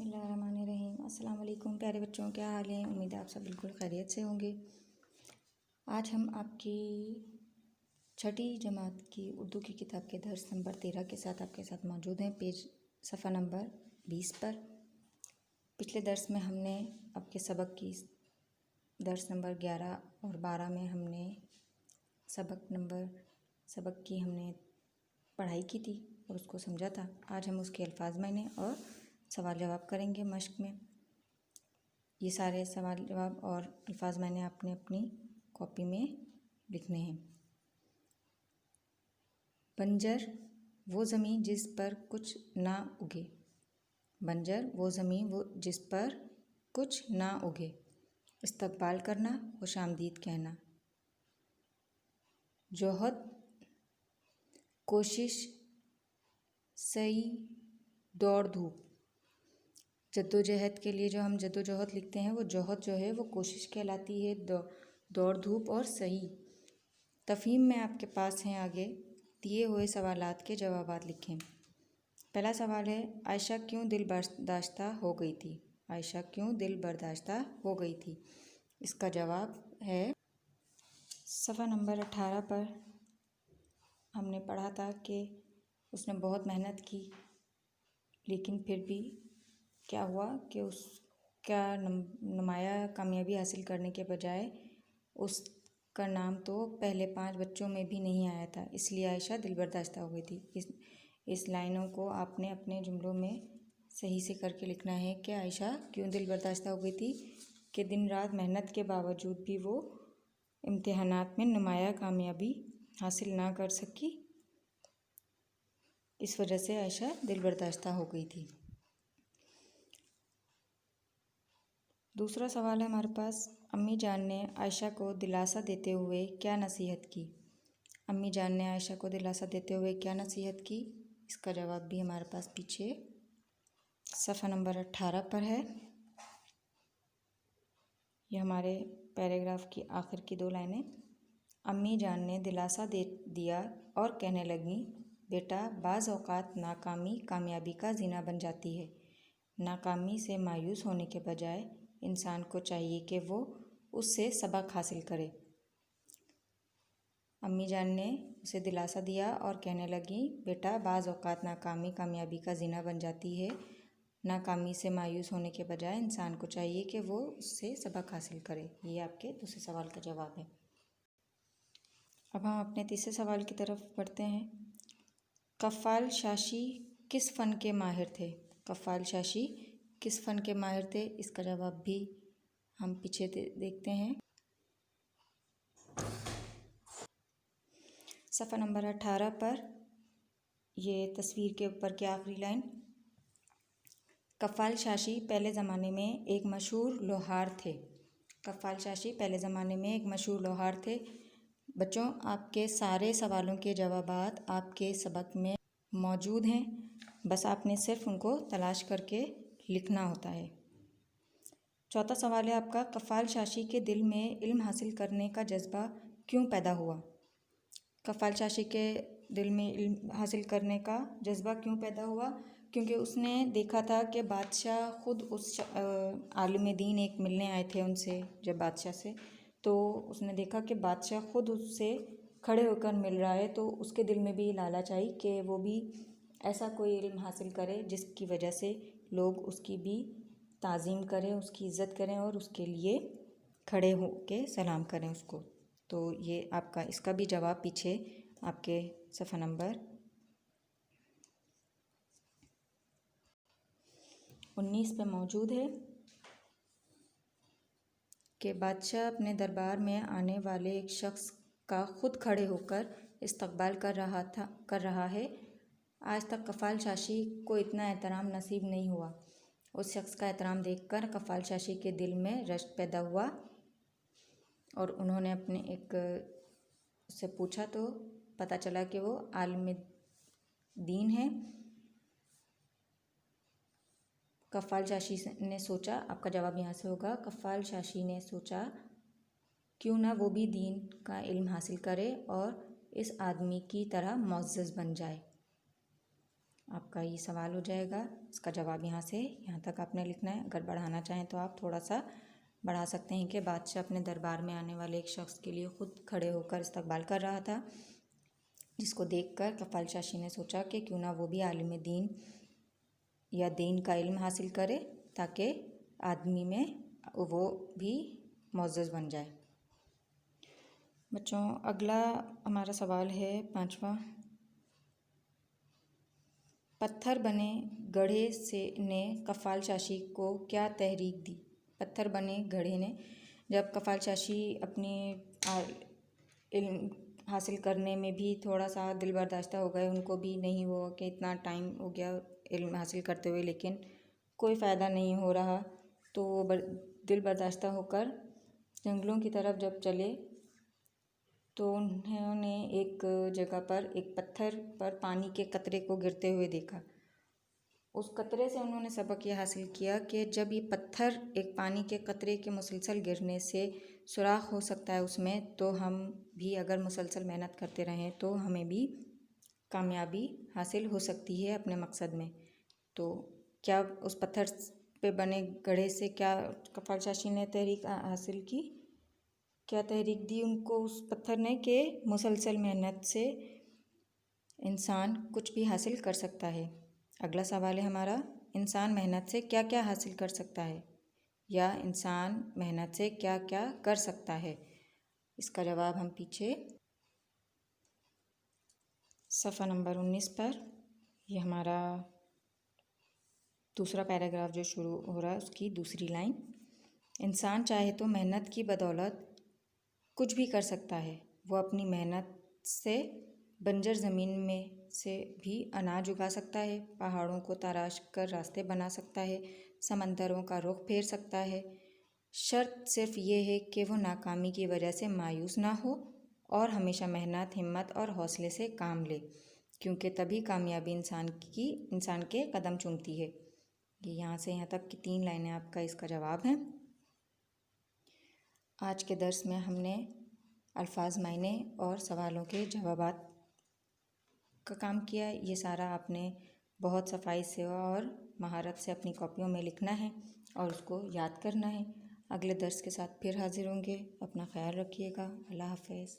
بسم اللہ الرحمن الرحیم۔ السلام علیکم پیارے بچوں، کیا حال ہیں؟ امید ہے آپ سب بالکل خیریت سے ہوں گے۔ آج ہم آپ کی چھٹی جماعت کی اردو کی کتاب کے درس نمبر 13 کے ساتھ آپ کے ساتھ موجود ہیں، صفحہ نمبر 20 پر۔ پچھلے درس میں ہم نے آپ کے سبق کی درس نمبر 11 اور 12 میں ہم نے سبق کی ہم نے پڑھائی کی تھی اور اس کو سمجھا تھا۔ آج ہم اس کے الفاظ معنی اور سوال جواب کریں گے مشق میں۔ یہ سارے سوال جواب اور الفاظ معنی آپ نے اپنی کاپی میں لکھنے ہیں۔ بنجر وہ زمین جس پر کچھ نہ اگے۔ بنجر وہ زمین جس پر کچھ نہ اگے۔ استقبال کرنا، خوش آمدید کہنا۔ جوہد کوشش، سعی، دوڑ دھوپ۔ جدوجہد کے لیے جو ہم جدوجہد لکھتے ہیں وہ جوہد جو ہے وہ کوشش کہلاتی ہے، دوڑ دھوپ اور سعی۔ تفہیم میں آپ کے پاس ہیں آگے دیے ہوئے سوالات کے جوابات لکھیں۔ پہلا سوال ہے، عائشہ کیوں دل برداشتہ ہو گئی تھی؟ عائشہ کیوں دل برداشتہ ہو گئی تھی؟ اس کا جواب ہے صفحہ نمبر 18 پر ہم نے پڑھا تھا کہ اس نے بہت محنت کی لیکن پھر بھی کیا ہوا کہ اس کا نمایاں کامیابی حاصل کرنے کے بجائے اس کا نام تو پہلے 5 بچوں میں بھی نہیں آیا تھا، اس لیے عائشہ دل برداشتہ ہو گئی تھی۔ اس لائنوں کو آپ نے اپنے جملوں میں صحیح سے کر کے لکھنا ہے کہ عائشہ کیوں دل برداشتہ ہو گئی تھی کہ دن رات محنت کے باوجود بھی وہ امتحانات میں نمایاں کامیابی حاصل نہ کر سکی، اس وجہ سے عائشہ دل برداشتہ ہو گئی تھی۔ دوسرا سوال ہے ہمارے پاس، امی جان نے عائشہ کو دلاسا دیتے ہوئے کیا نصیحت کی؟ امی جان نے عائشہ کو دلاسا دیتے ہوئے کیا نصیحت کی؟ اس کا جواب بھی ہمارے پاس پیچھے صفحہ نمبر 18 پر ہے۔ یہ ہمارے پیراگراف کی آخر کی 2 لائنیں۔ امی جان نے دلاسا دیا اور کہنے لگیں، بیٹا بعض اوقات ناکامی کامیابی کا زینہ بن جاتی ہے۔ ناکامی سے مایوس ہونے کے بجائے انسان کو چاہیے کہ وہ اس سے سبق حاصل کرے۔ امی جان نے اسے دلاسا دیا اور کہنے لگیں، بیٹا بعض اوقات ناکامی کامیابی کا زینہ بن جاتی ہے۔ ناکامی سے مایوس ہونے کے بجائے انسان کو چاہیے کہ وہ اس سے سبق حاصل کرے۔ یہ آپ کے دوسرے سوال کا جواب ہے۔ اب ہم اپنے تیسرے سوال کی طرف بڑھتے ہیں۔ قفال شاشی کس فن کے ماہر تھے؟ قفال شاشی کس فن کے ماہر تھے؟ اس کا جواب بھی ہم پیچھے دیکھتے ہیں۔ صفحہ نمبر 18 پر یہ تصویر کے اوپر کی آخری لائن، قفال شاشی پہلے زمانے میں ایک مشہور لوہار تھے۔ قفال شاشی پہلے زمانے میں ایک مشہور لوہار تھے۔ بچوں، آپ کے سارے سوالوں کے جوابات آپ کے سبق میں موجود ہیں، بس آپ نے صرف ان کو تلاش کر کے لکھنا ہوتا ہے۔ چوتھا سوال ہے آپ کا، قفال شاشی کے دل میں علم حاصل کرنے کا جذبہ کیوں پیدا ہوا؟ قفال شاشی کے دل میں علم حاصل کرنے کا جذبہ کیوں پیدا ہوا؟ کیونکہ اس نے دیکھا تھا کہ بادشاہ خود اس عالم دین ایک ملنے آئے تھے ان سے، جب بادشاہ سے، تو اس نے دیکھا کہ بادشاہ خود اس سے کھڑے ہو کر مل رہا ہے، تو اس کے دل میں بھی لالچ آئی کہ وہ بھی ایسا کوئی علم حاصل کرے جس کی وجہ سے لوگ اس کی بھی تعظیم کریں، اس کی عزت کریں اور اس کے لیے کھڑے ہو کے سلام کریں اس کو۔ تو یہ آپ کا اس کا بھی جواب پیچھے آپ کے صفحہ نمبر 19 پہ موجود ہے کہ بادشاہ اپنے دربار میں آنے والے ایک شخص کا خود کھڑے ہو کر استقبال کر رہا ہے۔ آج تک قفال شاشی کو اتنا احترام نصیب نہیں ہوا۔ اس شخص کا احترام دیکھ کر قفال شاشی کے دل میں رشک پیدا ہوا اور انہوں نے اپنے ایک سے پوچھا تو پتہ چلا کہ وہ عالم دین ہے۔ قفال شاشی نے سوچا، آپ کا جواب یہاں سے ہوگا، قفال شاشی نے سوچا کیوں نہ وہ بھی دین کا علم حاصل کرے اور اس آدمی کی طرح معزز بن جائے۔ آپ کا یہ سوال ہو جائے گا اس کا جواب یہاں سے یہاں تک آپ نے لکھنا ہے. اگر بڑھانا چاہیں تو آپ تھوڑا سا بڑھا سکتے ہیں کہ بادشاہ اپنے دربار میں آنے والے ایک شخص کے لیے خود کھڑے ہو کر استقبال کر رہا تھا، جس کو دیکھ کر کفال چاشی نے سوچا کہ کیوں نہ وہ بھی عالم دین یا دین کا علم حاصل کرے تاکہ آدمی میں وہ بھی معزز بن جائے. بچوں اگلا ہمارا سوال ہے 5واں. پتھر بنے گڑھے نے کفال چاشی کو کیا تحریک دی؟ پتھر بنے گڑھے نے جب کفال چاشی اپنی علم حاصل کرنے میں بھی تھوڑا سا دل برداشتہ ہو گئے، ان کو بھی نہیں ہوا کہ اتنا ٹائم ہو گیا علم حاصل کرتے ہوئے لیکن کوئی فائدہ نہیں ہو رہا، تو وہ دل برداشتہ ہو کر جنگلوں کی طرف جب چلے تو انہوں نے ایک جگہ پر ایک پتھر پر پانی کے قطرے کو گرتے ہوئے دیکھا. اس قطرے سے انہوں نے سبق یہ حاصل کیا کہ جب یہ پتھر ایک پانی کے قطرے کے مسلسل گرنے سے سوراخ ہو سکتا ہے اس میں، تو ہم بھی اگر مسلسل محنت کرتے رہیں تو ہمیں بھی کامیابی حاصل ہو سکتی ہے اپنے مقصد میں. تو کیا اس پتھر پہ بنے گڑھے سے کیا کفال چاشی نے تحریک حاصل کی؟ کیا تحریک دی ان کو اس پتھر نے کہ مسلسل محنت سے انسان کچھ بھی حاصل کر سکتا ہے. اگلا سوال ہے ہمارا، انسان محنت سے کیا کیا حاصل کر سکتا ہے، یا انسان محنت سے کیا کیا کر سکتا ہے؟ اس کا جواب ہم پیچھے صفحہ نمبر 19 پر، یہ ہمارا دوسرا پیراگراف جو شروع ہو رہا ہے اس کی دوسری لائن. انسان چاہے تو محنت کی بدولت کچھ بھی کر سکتا ہے. وہ اپنی محنت سے بنجر زمین میں سے بھی اناج اگا سکتا ہے، پہاڑوں کو تراش کر راستے بنا سکتا ہے، سمندروں کا رخ پھیر سکتا ہے. شرط صرف یہ ہے کہ وہ ناکامی کی وجہ سے مایوس نہ ہو اور ہمیشہ محنت، ہمت اور حوصلے سے کام لے، کیونکہ تبھی کامیابی انسان کے قدم چومتی ہے. یہ یہاں سے یہاں تک کی 3 لائنیں آپ کا اس کا جواب ہیں. آج کے درس میں ہم نے الفاظ، معنی اور سوالوں کے جوابات کا کام کیا. یہ سارا آپ نے بہت صفائی سے اور مہارت سے اپنی کاپیوں میں لکھنا ہے اور اس کو یاد کرنا ہے. اگلے درس کے ساتھ پھر حاضر ہوں گے. اپنا خیال رکھیے گا. اللہ حافظ.